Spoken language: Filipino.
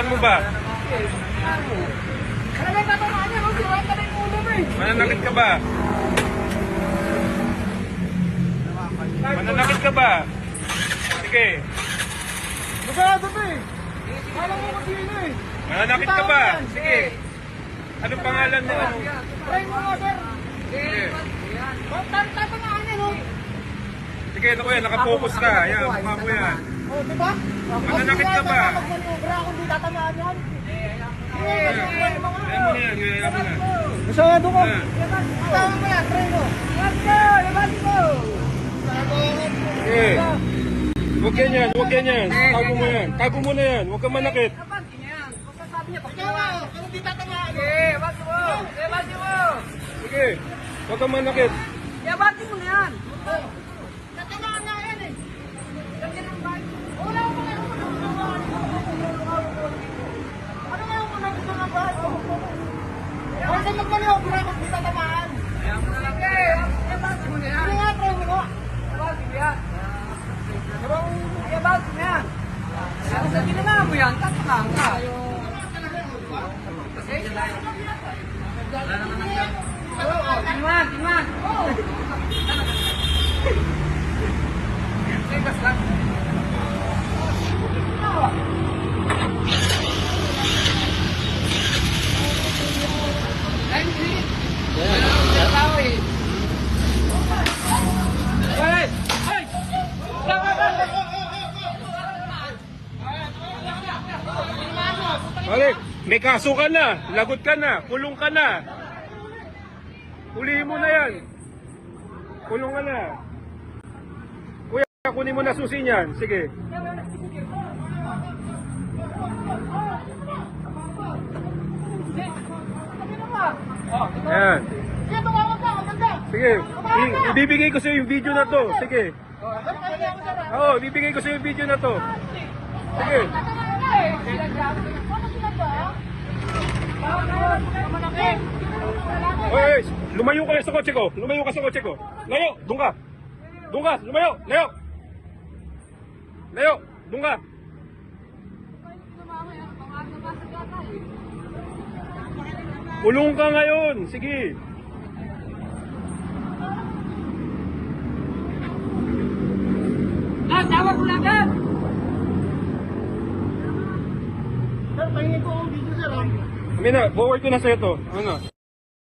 Sinasaktan mo ba? Ano ba tatamaan niya? Sirahan ka na yung ulo mo eh. Mananakit ka ba? Mananakit ka ba? Sige. Masarado to eh. Kala mo kasi yun eh. Mananakit ka ba? Sige. Anong pangalan mo? Ano? Try mo nga sir. Sige. Tatamaan niya no? Sige, ano ko yan? Nakapokus ka. Yan, mukha mo yan. O, diba? Mananakit ka ba? Magmanubra kung di tatamaan yan. Ayan mo na yan. Ayan mo na. Masarado ko. Ayan. Tama mo yan, try mo. Let's go! Let's go! Sige. Huwag yan yan. Huwag yan yan. Tago mo yan. Tago mo na yan. Huwag kang manakit. Ikaw nga, kung di tatamaan. Sige. Huwag kang manakit. Tatamaan nga yan eh. Wala ko mga ano nga yung mga gusto ng bahay ko? Kung saan magmanubra kung di tatamaan? Ano nga, try mo nga. Balik. May kaso ka na. Lagot ka na. Kulong ka na. Hulihin mo na yan. Kulong ka na. Kuya, kunin mo na susi niyan. Sige. Ayan. Sige, tumawag ka, maganda. Sige. Ibibigay ko sa iyo yung video na to. Sige. Oo, ibibigay ko sa iyo yung video na to. Sige. Oy, lumayo ka sa kotse ko. Lumayo ka sa kotse ko. Layo, doon ka. Doon ka, lumayo. Layo. Layo, doon ka. Kulong ka ngayon. Sige. Tawag ko lang agad. Sir, pahingin ko ang video sir. Amin na, forward ko na sa'yo to. Ano?